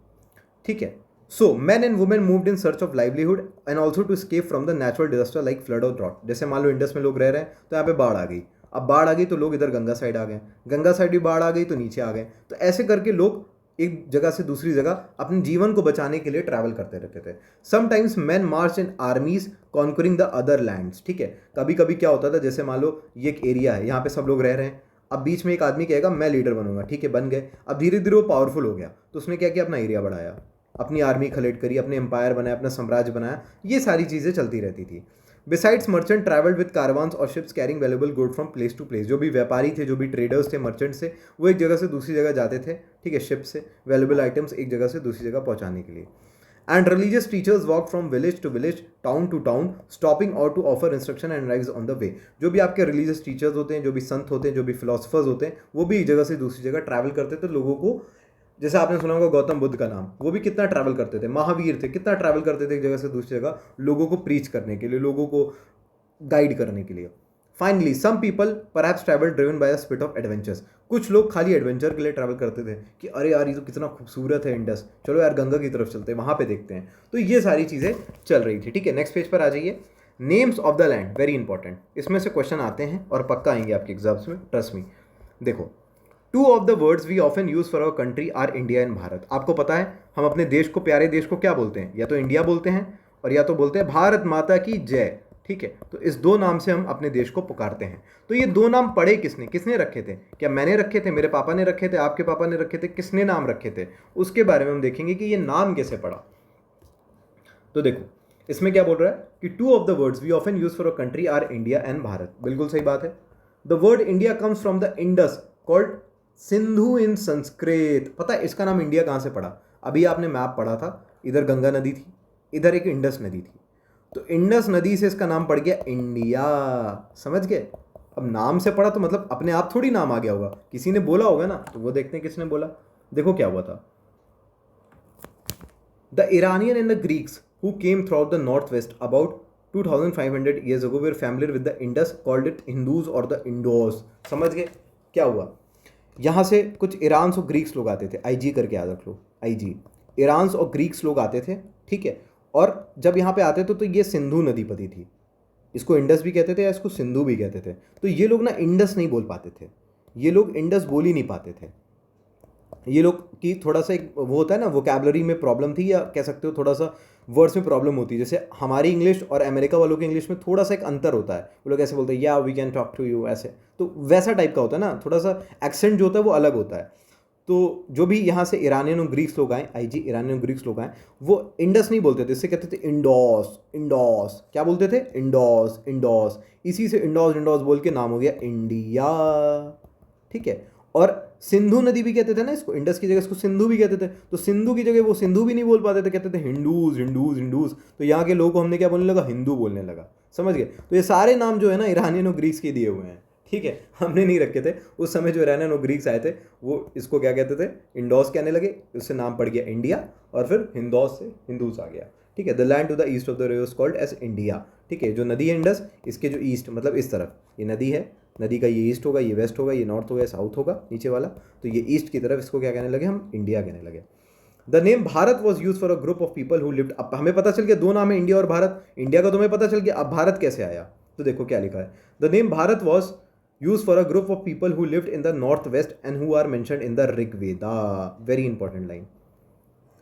ठीक है। So, men and women moved in search of livelihood and also to escape from the natural disaster like flood or drought। जैसे मान लो इंडस में लोग रह रहे हैं तो यहाँ पे बाढ़ आ गई, अब बाढ़ आ गई तो लोग इधर गंगा साइड आ गए, गंगा साइड भी बाढ़ आ गई तो नीचे आ गए, तो ऐसे करके लोग एक जगह से दूसरी जगह अपने जीवन को बचाने के लिए ट्रैवल करते रहते थे। Sometimes man March in आर्मीज conquering the other lands, ठीक है। कभी कभी क्या होता था, जैसे मान लो ये एक एरिया है, यहाँ पे सब लोग रह रहे हैं, अब बीच में एक आदमी कहेगा मैं लीडर बनूंगा, ठीक है, बन गए। अब धीरे धीरे वो पावरफुल हो गया तो उसने क्या किया, अपना एरिया बढ़ाया, अपनी आर्मी खलेट करी, अपने एम्पायर बनाया, अपना साम्राज्य बनाया, ये सारी चीज़ें चलती रहती थी। Besides merchant travelled with caravans और ships carrying valuable good from place to place. जो भी व्यापारी थे, जो भी ट्रेडर्स थे, मर्चेंट्स थे, वो एक जगह से दूसरी जगह जाते थे, ठीक है, शिप से वैल्यूएबल आइटम्स एक जगह से दूसरी जगह पहुंचाने के लिए। And religious teachers walk from village to village, town to town, stopping और to offer instruction and advice on the way. जो भी आपके रिलीजियस टीचर्स होते हैं, जो भी संत होते हैं, जो भी फिलोसफर्स होते हैं, वो भी एक जगह से दूसरी जगह ट्रैवल करते थे लोगों को, जैसे आपने सुना होगा गौतम बुद्ध का नाम, वो भी कितना ट्रैवल करते थे, महावीर थे, कितना ट्रैवल करते थे एक जगह से दूसरी जगह लोगों को प्रीच करने के लिए, लोगों को गाइड करने के लिए। Finally some people perhaps travel driven by a spirit of adventures. कुछ लोग खाली एडवेंचर के लिए ट्रैवल करते थे कि अरे यार ये तो कितना खूबसूरत है इंडस, चलो यार गंगा की तरफ चलते हैं, वहाँ पे देखते हैं। तो ये सारी चीज़ें चल रही थी, ठीक है। नेक्स्ट पेज पर आ जाइए। Names of the land, very important, इसमें से क्वेश्चन आते हैं और पक्का आएंगे आपके एग्जाम्स में, ट्रस्ट मी। देखो, two of the words we often use for our country are India and Bharat. आपको पता है हम अपने देश को, प्यारे देश को क्या बोलते हैं, या तो इंडिया बोलते हैं और या तो बोलते हैं भारत माता की जय, ठीक है। तो इस दो नाम से हम अपने देश को पुकारते हैं। तो ये दो नाम पढ़े किसने, किसने रखे थे, क्या मैंने रखे थे, मेरे पापा ने रखे थे, आपके पापा ने रखे थे, किसने नाम रखे थे, उसके बारे में हम देखेंगे कि ये नाम कैसे पड़ा। तो देखो इसमें क्या बोल रहा है कि two of the words we often use for a country are India and Bharat. बिल्कुल सही बात है। The word India comes from the Indus called Sindhu in Sanskrit. पता है इसका नाम इंडिया कहाँ से पड़ा, अभी आपने मैप पढ़ा था, इधर गंगा नदी थी, इधर एक इंडस नदी थी, तो इंडस नदी से इसका नाम पड़ गया इंडिया, समझ गए। अब नाम से पढ़ा तो मतलब अपने आप थोड़ी नाम आ गया होगा, किसी ने बोला होगा ना, तो वो देखते हैं किसने बोला। देखो क्या हुआ था, the Iranian and the Greeks who came through out the north waste about 2500 years ago were familiar with the Indus, called it Hindus or the Indos। समझ गए क्या हुआ, यहाँ से कुछ ईरान और ग्रीक्स लोग आते थे, आईजी करके याद रख लो, आईजी, ईरान और ग्रीक्स लोग आते थे, ठीक है। और जब यहाँ पे आते थे तो ये सिंधु नदी पड़ी थी, इसको इंडस भी कहते थे या इसको सिंधु भी कहते थे। तो ये लोग ना इंडस नहीं बोल पाते थे, ये लोग इंडस बोल ही नहीं पाते थे, ये लोग की थोड़ा सा एक वो होता है ना, वोकैबलरी में प्रॉब्लम थी, या कह सकते हो थोड़ा सा वर्ड्स में प्रॉब्लम होती है। जैसे हमारी इंग्लिश और अमेरिका वालों की इंग्लिश में थोड़ा सा एक अंतर होता है, वो लोग ऐसे बोलते हैं या we can talk to you, ऐसे, तो वैसा टाइप का होता है ना, थोड़ा सा एक्सेंट जो होता है वो अलग होता है। तो जो भी यहाँ से ईरानियन और ग्रीक्स लोग आए, आईजी ईरानियन और ग्रीक्स लोग आए, वो इंडस नहीं बोलते थे, इससे कहते थे इंडोस। इंडोस क्या बोलते थे? इंडोस इंडोस। इसी से इंडोस इंडोस बोल के नाम हो गया इंडिया। ठीक है। और सिंधु नदी भी कहते थे ना इसको, इंडस की जगह इसको सिंधु भी कहते थे। तो सिंधु की जगह वो सिंधु भी नहीं बोल पाते थे, कहते थे हिंदूज हिंदूज हिंदूज। तो यहाँ के लोगों को हमने क्या बोलने लगा? हिंदू बोलने लगा। समझ गए? तो ये सारे नाम जो है ना ईरानियन और ग्रीक्स के दिए हुए हैं। ठीक है, हमने नहीं रखे थे। उस समय जो ईरानियन और ग्रीक्स आए थे वो इसको क्या कहते थे? इंडोस कहने लगे, उससे नाम पड़ गया इंडिया, और फिर हिंदोस से हिंदूस आ गया। ठीक है। The land to the east of the river called as India. ठीक है, जो नदी है इंडस, इसके जो ईस्ट मतलब इस तरफ ये नदी है, नदी का ये ईस्ट होगा, ये वेस्ट होगा, ये नॉर्थ होगा, ये साउथ होगा नीचे वाला, तो ये ईस्ट की तरफ इसको क्या कहने लगे? हम इंडिया कहने लगे। The name Bharat was use for a group of people who lived. अब हमें पता चल गया दो नाम है, इंडिया और भारत। इंडिया का तुम्हें पता चल गया, अब भारत कैसे आया? तो देखो क्या लिखा है। The name Bharat was use for a group of people who lived in the north west and who are mentioned in the Rigveda. Very important line.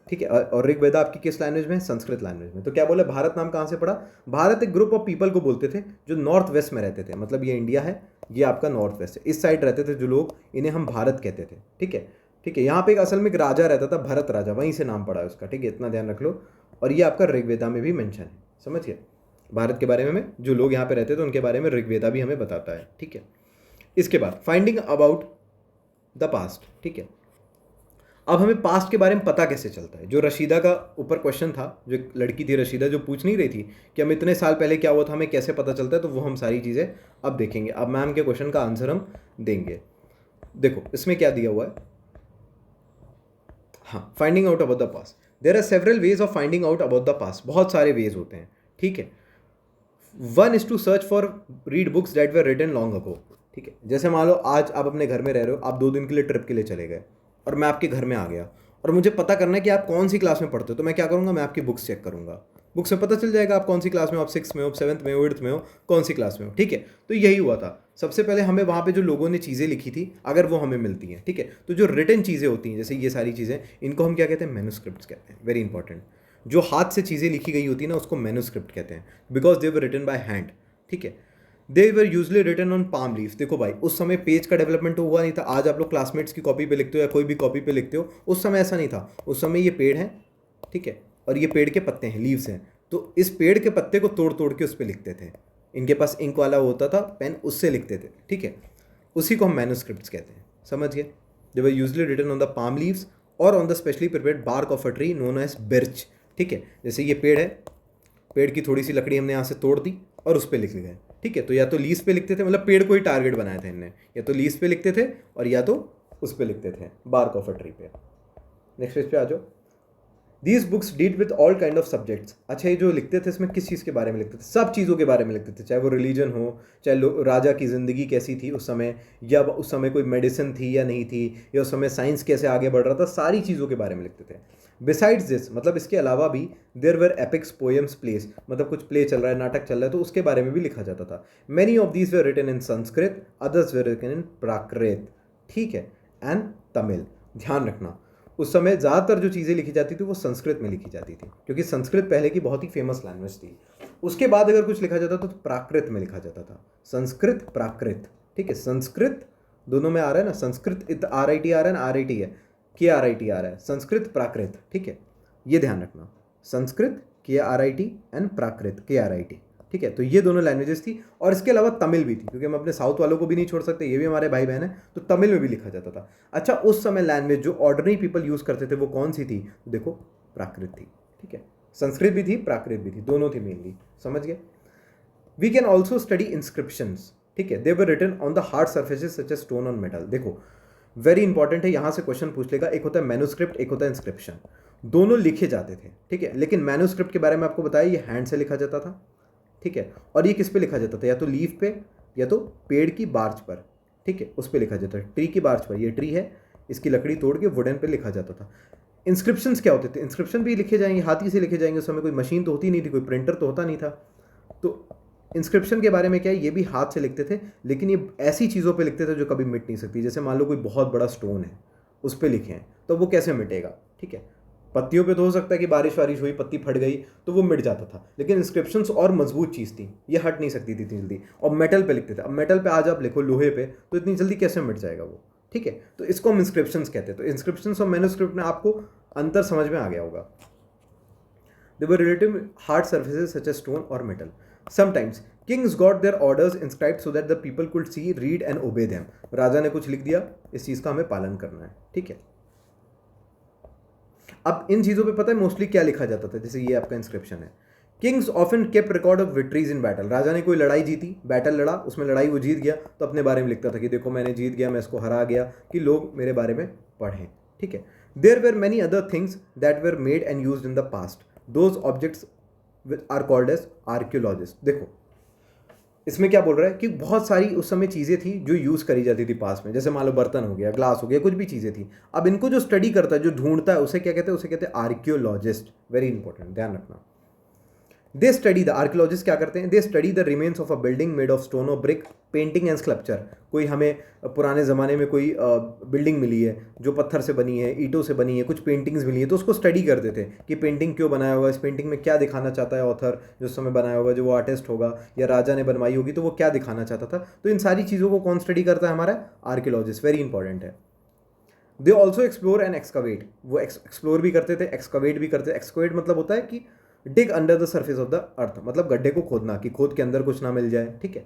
ठीक है। और ऋग्वेदा आपकी किस लैंग्वेज में? संस्कृत लैंग्वेज में। तो क्या बोले, भारत नाम कहाँ से पड़ा? भारत एक ग्रुप ऑफ पीपल को बोलते थे जो नॉर्थ वेस्ट में रहते थे, मतलब ये इंडिया है, ये आपका नॉर्थ वेस्ट है, इस साइड रहते थे जो लोग, इन्हें हम भारत कहते थे। ठीक है। ठीक है, यहाँ पे एक असल में एक राजा रहता था, भरत राजा, वहीं से नाम पड़ा है उसका। ठीक है, इतना ध्यान रख लो। और ये आपका ऋग्वेदा में भी मेंशन है। समझ गए? भारत के बारे में जो लोग यहाँ पे रहते थे उनके बारे में ऋग्वेदा भी हमें बताता है। ठीक है। इसके बाद फाइंडिंग अबाउट द पास्ट। ठीक है, अब हमें पास्ट के बारे में पता कैसे चलता है? जो रशीदा का ऊपर क्वेश्चन था, जो एक लड़की थी रशीदा, जो पूछ नहीं रही थी कि हम इतने साल पहले क्या हुआ था, हमें कैसे पता चलता है, तो वो हम सारी चीज़ें अब देखेंगे। अब मैम के क्वेश्चन का आंसर हम देंगे। देखो इसमें क्या दिया हुआ है। हाँ, finding out about the past. There are several ways of finding out about the past. बहुत सारे वेज होते हैं। ठीक है। One is to search for read books that were written long ago. ठीक है, जैसे मान लो आज आप अपने घर में रह रहे हो, आप 2 दिन के लिए ट्रिप के लिए चले गए और मैं आपके घर में आ गया और मुझे पता करना है कि आप कौन सी क्लास में पढ़ते हो, तो मैं क्या करूँगा? मैं आपकी बुक्स चेक करूँगा। बुक्स में पता चल जाएगा आप कौन सी क्लास में हो, आप 6th में हो, 7th में हो, 8th में हो, कौन सी क्लास में हो। ठीक है, तो यही हुआ था। सबसे पहले हमें वहाँ पे जो लोगों ने चीज़ें लिखी थी, अगर वो हमें मिलती हैं, ठीक है, तो जो रिटन चीज़ें होती हैं, जैसे ये सारी चीज़ें, इनको हम क्या कहते हैं? मैन्युस्क्रिप्ट्स कहते हैं। Very important. जो हाथ से चीज़ें लिखी गई होती है ना, उसको मैन्युस्क्रिप्ट कहते हैं, because they were written by hand. ठीक है। They were usually written on palm leaves. देखो भाई, उस समय पेज का डेवलपमेंट तो हुआ नहीं था। आज आप लोग क्लासमेट्स की कॉपी पे लिखते हो या कोई भी कॉपी पे लिखते हो, उस समय ऐसा नहीं था। उस समय ये पेड़ है, ठीक है, और ये पेड़ के पत्ते हैं, लीव्स हैं, तो इस पेड़ के पत्ते को तोड़ तोड़ के उस पर लिखते थे। इनके पास इंक वाला होता था पेन, उससे लिखते थे। ठीक है, उसी को हम मैन्युस्क्रिप्ट्स कहते हैं। समझ गए? They were usually written on the palm leaves और on the specially prepared bark of a tree known as birch. ठीक है, जैसे ये पेड़ है, पेड़ की थोड़ी सी लकड़ी हमने यहाँ से तोड़ दी और उस पर लिख गए। ठीक है, तो या तो लीज पे लिखते थे, मतलब पेड़ को ही टारगेट बनाया था इनने, या तो लीज पे लिखते थे और या तो उस पर लिखते थे, बार्क ऑफ अ ट्री पे। नेक्स्ट पेज पे आ जाओ। These books deal with all kind of subjects. अच्छा, ये जो लिखते थे इसमें किस चीज़ के बारे में लिखते थे? सब चीज़ों के बारे में लिखते थे, चाहे वो रिलीजन हो, चाहे राजा की ज़िंदगी कैसी थी उस समय, या उस समय कोई मेडिसिन थी या नहीं थी, या उस समय साइंस कैसे आगे बढ़ रहा था, सारी चीज़ों के बारे में लिखते थे। बिसाइड्स दिस, मतलब इसके अलावा भी, there were epics, poems, plays, मतलब कुछ प्ले चल रहा है, नाटक चल रहा है, तो उसके बारे में भी लिखा जाता था। Many of these were written in Sanskrit, others were written in Prakrit. ठीक है, एंड तमिल। ध्यान रखना, उस समय ज़्यादातर जो चीज़ें लिखी जाती थी वो संस्कृत में लिखी जाती थी, क्योंकि संस्कृत पहले की बहुत ही फेमस लैंग्वेज थी। उसके बाद अगर कुछ लिखा जाता था तो प्राकृत में लिखा जाता था, संस्कृत प्राकृत। ठीक है, संस्कृत दोनों में आ रहा है ना, संस्कृत RIT आ रहा है ना, RIT है, KRIT आ रहा है, संस्कृत प्राकृत। ठीक है, ये ध्यान रखना, Sanskrit KRIT and Prakrit KRIT। ठीक है, तो ये दोनों लैंग्वेजेस थी, और इसके अलावा तमिल भी थी, क्योंकि हम अपने साउथ वालों को भी नहीं छोड़ सकते, ये भी हमारे भाई बहन है, तो तमिल में भी लिखा जाता था। अच्छा, उस समय लैंग्वेज जो ऑर्डिनरी पीपल यूज़ करते थे वो कौन सी थी? देखो, प्राकृत थी। ठीक है, संस्कृत भी थी, प्राकृत भी थी, दोनों थी मेनली। समझ गए? We can also study inscriptions. ठीक है, they were written on the hard surfaces such as stone on metal. देखो, वेरी इंपॉर्टेंट है, यहाँ से क्वेश्चन पूछ लेगा। एक होता है मैन्युस्क्रिप्ट, एक होता है इंस्क्रिप्शन। दोनों लिखे जाते थे, ठीक है, लेकिन मैन्युस्क्रिप्ट के बारे में आपको बताया, ये हैंड से लिखा जाता था। ठीक है, और ये किस पे लिखा जाता था? या तो लीफ पे, या तो पेड़ की बार्च पर। ठीक है, उस पे लिखा जाता है, ट्री की बार्च पर। ये ट्री है, इसकी लकड़ी तोड़ के वुडन पे लिखा जाता था। इंस्क्रिप्शंस क्या होते थे? इंस्क्रिप्शन भी लिखे जाएंगे, हाथी से लिखे जाएंगे। उस समय कोई मशीन तो होती नहीं थी, कोई प्रिंटर तो होता नहीं था। तो इंस्क्रिप्शन के बारे में क्या है, ये भी हाथ से लिखते थे, लेकिन ये ऐसी चीज़ों पे लिखते थे जो कभी मिट नहीं सकती। जैसे मान लो कोई बहुत बड़ा स्टोन है, उस पर लिखे हैं, तो वो कैसे मिटेगा? ठीक है, पत्तियों पे तो हो सकता है कि बारिश वारिश हुई, पत्ती फट गई तो वो मिट जाता था, लेकिन इंस्क्रिप्शंस और मजबूत चीज़ थी, ये हट नहीं सकती थी इतनी जल्दी। और मेटल पे लिखते थे। अब मेटल पे आज आप लिखो लोहे पे, तो इतनी जल्दी कैसे मिट जाएगा वो? ठीक है, तो इसको हम इंस्क्रिप्शंस कहते हैं। तो इंस्क्रिप्शंस और मैन्युस्क्रिप्ट में आपको अंतर समझ में आ गया होगा। They were relative hard surfaces such as stone or metal. Sometimes kings got their orders inscribed so that the people could see, read and obey them. राजा ने कुछ लिख दिया, इस चीज का हमें पालन करना है, ठीक है। अब इन चीजों पे पता है मोस्टली क्या लिखा जाता था, जैसे ये आपका इंस्क्रिप्शन है। Kings often kept record of victories in battle. राजा ने कोई लड़ाई जीती, बैटल लड़ा, उसमें लड़ाई वो जीत गया, तो अपने बारे में लिखता था कि देखो मैंने जीत गया, मैं इसको हरा गया, कि लोग मेरे बारे में पढ़ें, ठीक है। There were many other things that were made and used in the past, those objects are called as archaeologist. देखो इसमें क्या बोल रहा है कि बहुत सारी उस समय चीज़ें थी जो यूज़ करी जाती थी पास में, जैसे मान लो बर्तन हो गया, ग्लास हो गया, कुछ भी चीज़ें थी। अब इनको जो स्टडी करता है, जो ढूंढता है, उसे क्या कहते हैं? उसे कहते हैं आर्कियोलॉजिस्ट। वेरी इंपॉर्टेंट, ध्यान रखना। दे स्टडी द आर्कियोलॉजिस्ट क्या करते हैं? They study the remains of a building made of stone और ब्रिक, पेंटिंग एंड स्कल्पचर। कोई हमें पुराने ज़माने में कोई बिल्डिंग मिली है जो पत्थर से बनी है, ईंटों से बनी है, कुछ पेंटिंग्स मिली है, तो उसको स्टडी करते थे कि पेंटिंग क्यों बनाया हुआ है, इस पेंटिंग में क्या दिखाना चाहता है ऑथर, जो उस समय बनाया होगा, जो वो आर्टिस्ट होगा या राजा ने बनवाई होगी, तो वो क्या दिखाना चाहता था। तो इन सारी चीज़ों को कौन स्टडी करता है? हमारा आर्कियोलॉजिस्ट। वेरी इंपॉर्टेंट है। They also explore and excavate. वो एक्सप्लोर भी करते थे, एक्सकवेट भी करते थे। एक्सकवेट मतलब होता है कि dig under the surface of the earth, मतलब गड्ढे को खोदना, कि खोद के अंदर कुछ ना मिल जाए, ठीक है।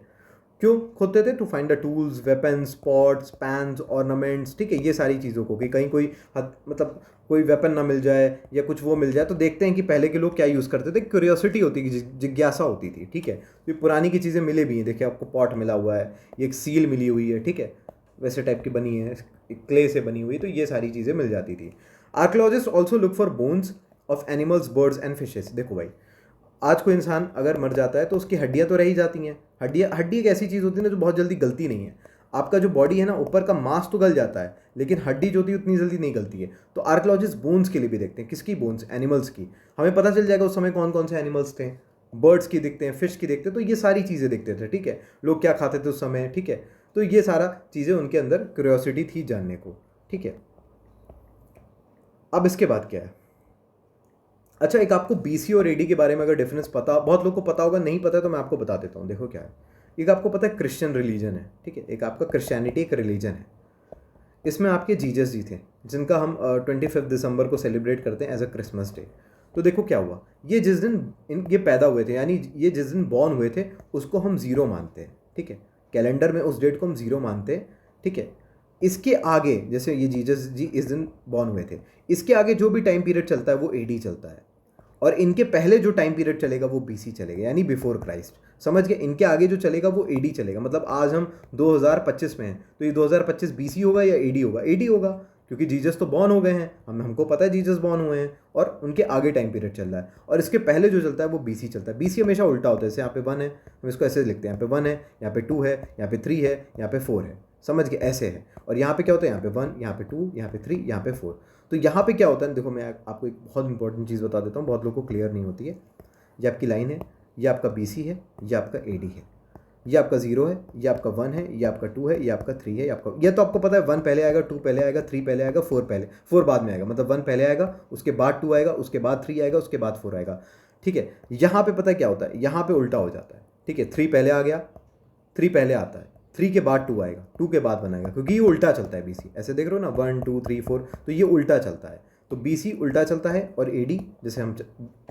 क्यों खोदते थे? To find the tools, weapons, pots, pans, ornaments, ठीक है, ये सारी चीज़ों को, कि कहीं कोई मतलब कोई वेपन ना मिल जाए या कुछ वो मिल जाए। तो देखते हैं कि पहले के लोग क्या यूज़ करते थे। क्यूरियोसिटी होती थी, जिज्ञासा होती थी, ठीक है। तो पुरानी की चीज़ें मिले भी हैं, देखिए आपको पॉट मिला हुआ है, ये एक सील मिली हुई है, ठीक है, वैसे टाइप की बनी है, क्ले से बनी हुई, तो ये सारी चीज़ें मिल जाती थी। Archaeologist also look for bones of animals, birds and fishes. देखो भाई, आज कोई इंसान अगर मर जाता है तो उसकी हड्डियाँ तो रह ही जाती हैं। हड्डी एक ऐसी चीज़ होती है ना जो बहुत जल्दी गलती नहीं है। आपका जो बॉडी है ना, ऊपर का मांस तो गल जाता है, लेकिन हड्डी जो होती है उतनी जल्दी नहीं गलती है। तो आर्कियोलॉजिस्ट बोन्स के लिए भी देखते हैं। किसकी बोन्स? एनिमल्स की। हमें पता चल जाएगा उस समय कौन कौन से एनिमल्स थे। बर्ड्स की देखते हैं, फिश की देखते हैं, तो ये सारी चीज़ें देखते थे, ठीक है। लोग क्या खाते थे उस समय, ठीक है। तो ये सारा चीज़ें उनके अंदर क्यूरियोसिटी थी जानने को, ठीक है। अब इसके बाद क्या है? अच्छा, एक आपको बीसी और एडी के बारे में अगर डिफरेंस पता, बहुत लोग को पता होगा, नहीं पता है तो मैं आपको बता देता हूँ। देखो क्या है, एक आपको पता है क्रिश्चियन रिलीजन है, ठीक है, एक आपका क्रिश्चियनिटी एक रिलीजन है। इसमें आपके जीसस जी थे, जिनका हम 25 दिसंबर को सेलिब्रेट करते हैं एज अ क्रिसमस डे। तो देखो क्या हुआ, ये जिस दिन ये पैदा हुए थे, यानी ये जिस दिन बॉर्न हुए थे, उसको हम ज़ीरो मानते हैं, ठीक है। कैलेंडर में उस डेट को हम ज़ीरो मानते हैं, ठीक है। इसके आगे, जैसे ये जीसस जी इस दिन बॉर्न हुए थे, इसके आगे जो भी टाइम पीरियड चलता है वो एडी चलता है, और इनके पहले जो टाइम पीरियड चलेगा वो बीसी चलेगा, यानी बिफोर क्राइस्ट। समझ गए? इनके आगे जो चलेगा वो एडी चलेगा। मतलब आज हम 2025 में हैं, तो ये 2025 बीसी होगा या एडी होगा? एडी होगा, क्योंकि जीसस तो बॉर्न हो गए हैं, हमको पता है जीसस बॉर्न हुए हैं, और उनके आगे टाइम पीरियड चल रहा है, और इसके पहले जो चलता है वो बीसी चलता है। बीसी हमेशा उल्टा होता है। जैसे यहाँ पे 1 है, हम इसको ऐसे लिखते हैं, यहाँ पे 1 है, यहाँ पे 2 है, यहाँ पे 3 है, यहाँ पे 4 है। समझ गए? ऐसे है। और यहाँ पे क्या होता है? यहाँ पे 1, यहाँ पे 2, यहाँ पे 3, यहाँ पे 4। तो यहाँ पे क्या होता है, देखो मैं आपको एक बहुत इंपॉर्टेंट चीज़ बता देता हूँ, बहुत लोगों को क्लियर नहीं होती है। ये आपकी लाइन है, ये आपका बीसी है, ये आपका एडी है, ये आपका 0 है, ये आपका 1 है, ये आपका 2 है, ये आपका 3 है, ये आपका, ये तो आपको पता है 1 पहले आएगा, 2 पहले आएगा, 3 पहले आएगा, 4 बाद में आएगा। मतलब 1 पहले आएगा, उसके बाद 2 आएगा, उसके बाद 3 आएगा, उसके बाद 4 आएगा, ठीक है। यहाँ पे पता है क्या होता है? यहाँ पे उल्टा हो जाता है, ठीक है। 3 पहले आ गया, 3 पहले आता है, 3 के बाद 2 आएगा, 2 के बाद बनाएगा, क्योंकि ये उल्टा चलता है बीसी। ऐसे देख रहे हो ना, 1 2 3 4, तो ये उल्टा चलता है। तो बीसी उल्टा चलता है, और एडी जैसे हम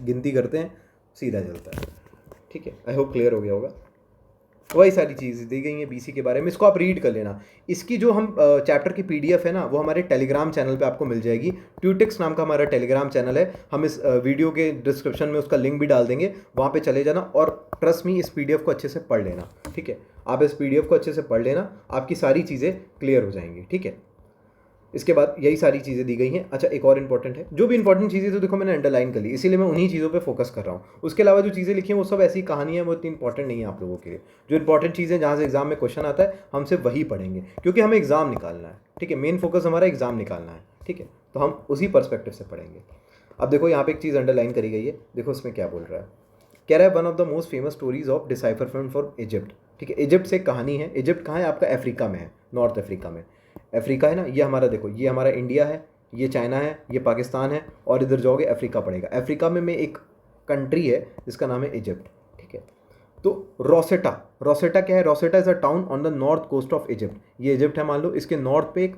गिनती करते हैं सीधा चलता है, ठीक है। आई होप क्लियर हो गया होगा। वही सारी चीज़ दी गई हैं बीसी के बारे में, इसको आप रीड कर लेना। इसकी जो हम चैप्टर की पीडीएफ है ना, वो हमारे टेलीग्राम चैनल पे आपको मिल जाएगी। ट्यूटिक्स नाम का हमारा टेलीग्राम चैनल है, हम इस वीडियो के डिस्क्रिप्शन में उसका लिंक भी डाल देंगे, वहाँ पे चले जाना, और ट्रस्ट मी, इस पीडीएफ को अच्छे से पढ़ लेना, ठीक है। आप इस पीडीएफ को अच्छे से पढ़ लेना, आपकी सारी चीज़ें क्लियर हो जाएंगी, ठीक है। इसके बाद यही सारी चीज़ें दी गई हैं। अच्छा, एक और इंपॉर्टेंट है, जो भी इंपॉर्टेंट चीज़ें तो देखो मैंने अंडरलाइन कर ली, इसीलिए मैं उन्हीं चीज़ों पे फोकस कर रहा हूँ। उसके अलावा जो चीज़ें लिखी हैं वो सब ऐसी कहानी है, वो इतनी इंपॉर्टेंट नहीं है आप लोगों के लिए। जो इंपॉर्टेंट चीज़ें जहाँ से एग्जाम में क्वेश्चन आता है, हम सिर्फ वही पढ़ेंगे, क्योंकि हमें एग्जाम निकालना है, ठीक है। मेन फोकस हमारा एग्जाम निकालना है, ठीक है। तो हम उसी पर्सपेक्टिव से पढ़ेंगे। अब देखो यहाँ पे एक चीज़ अंडरलाइन करी गई है, देखो उसमें क्या बोल रहा है। कह रहा है one of the most famous stories of decipherment for Egypt, ठीक है। इजिप्ट से एक कहानी है। इजिप्ट कहाँ है? आपका अफ्रीका में है, नॉर्थ अफ्रीका में। अफ्रीका है ना, ये हमारा देखो, ये हमारा इंडिया है, ये चाइना है, ये पाकिस्तान है, और इधर जाओगे अफ्रीका पड़ेगा। अफ्रीका में एक कंट्री है जिसका नाम है इजिप्ट, ठीक है। तो रोसेटा, रोसेटा क्या है? Rosetta is a town on the north coast of Egypt. ये इजिप्ट है मान लो, इसके नॉर्थ पे एक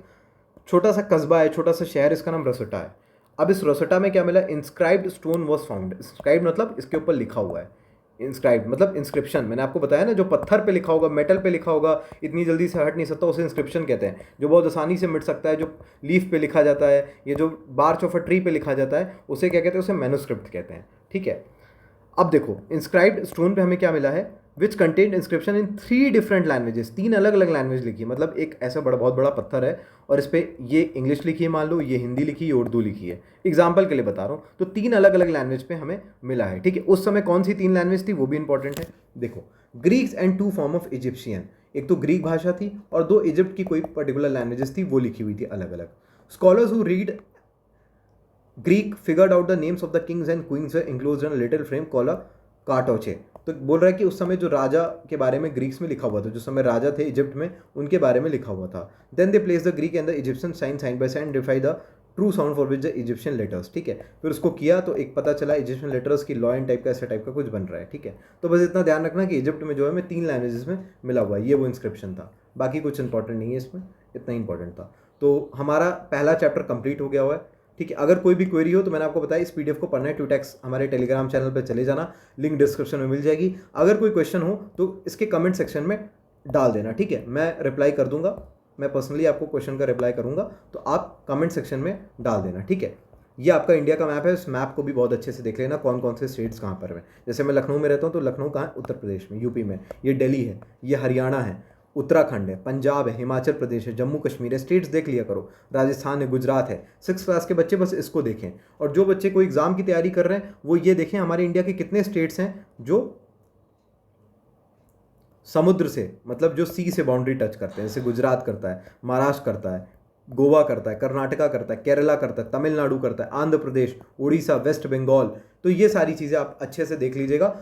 छोटा सा कस्बा है, छोटा सा शहर, इसका नाम रोसेटा है। अब इस रोसेटा में क्या मिला? Inscribed stone was found. Inscribed मतलब इसके ऊपर लिखा हुआ है, इंस्क्राइब्ड मतलब इंस्क्रिप्शन। मैंने आपको बताया ना, जो पत्थर पे लिखा होगा, मेटल पे लिखा होगा, इतनी जल्दी से हट नहीं सकता, उसे इंस्क्रिप्शन कहते हैं। जो बहुत आसानी से मिट सकता है, जो लीफ पे लिखा जाता है, ये जो बार्च ऑफ अ ट्री पे लिखा जाता है, उसे क्या कहते हैं? उसे मैन्युस्क्रिप्ट कहते हैं, ठीक है। अब देखो, इंस्क्राइब्ड स्टोन पे हमें क्या मिला है? Which contained inscription in 3 different languages. 3 अलग अलग लैंग्वेज लिखी है, मतलब एक ऐसा बड़ा बहुत बड़ा पत्थर है और इस पर ये इंग्लिश लिखी है मान लो, ये हिंदी लिखी है, ये उर्दू लिखी है, एग्जाम्पल के लिए बता रहा हूँ। तो 3 अलग अलग लैंग्वेज पे हमें मिला है, ठीक है। उस समय कौन सी 3 लैंग्वेज थी वो भी इंपॉर्टेंट है। देखो, Greeks and 2 form of Egyptian, एक तो ग्रीक भाषा थी और 2 इजिप्ट की कोई पर्टिकुलर लैंग्वेजेस थी, वो लिखी हुई थी अलग अलग। Scholars who read Greek figured out the names of the kings and queens were enclosed in a little frame called a cartouche. तो बोल रहा है कि उस समय जो राजा के बारे में ग्रीक्स में लिखा हुआ था, जो समय राजा थे इजिप्ट में, उनके बारे में लिखा हुआ था। Then they placed the Greek and the Egyptian sign by sign defy the true sound for which the Egyptian letters, ठीक है। फिर उसको किया तो एक पता चला इजिप्शियन लेटर्स की लॉयन टाइप का, ऐसा टाइप का कुछ बन रहा है, ठीक है। तो बस इतना ध्यान रखना कि इजिप्ट में जो है मैं 3 लैंग्वेजेस में मिला हुआ है, ये वो इंस्क्रिप्शन था। बाकी कुछ इंपॉर्टेंट नहीं है इसमें, इतना ही इंपॉर्टेंट था। तो हमारा पहला चैप्टर कंप्लीट हो गया हुआ है, ठीक है। अगर कोई भी क्वेरी हो तो मैंने आपको बताया, इस पीडीएफ को पढ़ना है ट्यूटेक्स हमारे टेलीग्राम चैनल पर चले जाना, लिंक डिस्क्रिप्शन में मिल जाएगी। अगर कोई क्वेश्चन हो तो इसके कमेंट सेक्शन में डाल देना, ठीक है। मैं रिप्लाई कर दूंगा, मैं पर्सनली आपको क्वेश्चन का रिप्लाई करूंगा, तो आप कमेंट सेक्शन में डाल देना, ठीक है। ये आपका इंडिया का मैप है, इस मैप को भी बहुत अच्छे से देख लेना, कौन कौन से स्टेट्स कहाँ पर हैं। जैसे मैं लखनऊ में रहता हूँ, तो लखनऊ कहाँ है? उत्तर प्रदेश में, यूपी में। ये दिल्ली है, ये हरियाणा है, उत्तराखंड है, पंजाब है, हिमाचल प्रदेश है, जम्मू कश्मीर है। स्टेट्स देख लिया करो, राजस्थान है, गुजरात है। 6th क्लास के बच्चे बस इसको देखें, और जो बच्चे कोई एग्जाम की तैयारी कर रहे हैं वो ये देखें हमारे इंडिया के कितने स्टेट्स हैं जो समुद्र से, मतलब जो सी से बाउंड्री टच करते हैं। जैसे गुजरात करता है, महाराष्ट्र करता है, गोवा करता है, कर्नाटका करता है, केरला करता है, तमिलनाडु करता है, आंध्र प्रदेश, उड़ीसा, वेस्ट बंगाल। तो ये सारी चीज़ें आप अच्छे से देख लीजिएगा,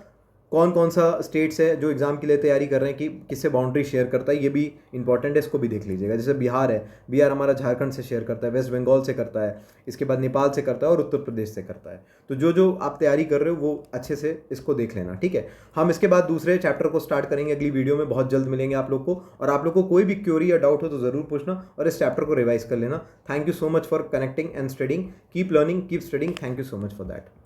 कौन कौन सा स्टेट्स है जो एग्जाम के लिए तैयारी कर रहे हैं, कि किससे बाउंड्री शेयर करता है, ये भी इंपॉर्टेंट है, इसको भी देख लीजिएगा। जैसे बिहार है, बिहार हमारा झारखंड से शेयर करता है, वेस्ट बंगाल से करता है, इसके बाद नेपाल से करता है और उत्तर प्रदेश से करता है। तो जो जो आप तैयारी कर रहे हो वो अच्छे से इसको देख लेना, ठीक है। हम इसके बाद दूसरे चैप्टर को स्टार्ट करेंगे अगली वीडियो में, बहुत जल्द मिलेंगे आप लोग को। और आप लोग को कोई भी क्वेरी या डाउट हो तो ज़रूर पूछना और इस चैप्टर को रिवाइज कर लेना। Thank you so much for connecting and studying, keep learning, keep studying. Thank you so much for that.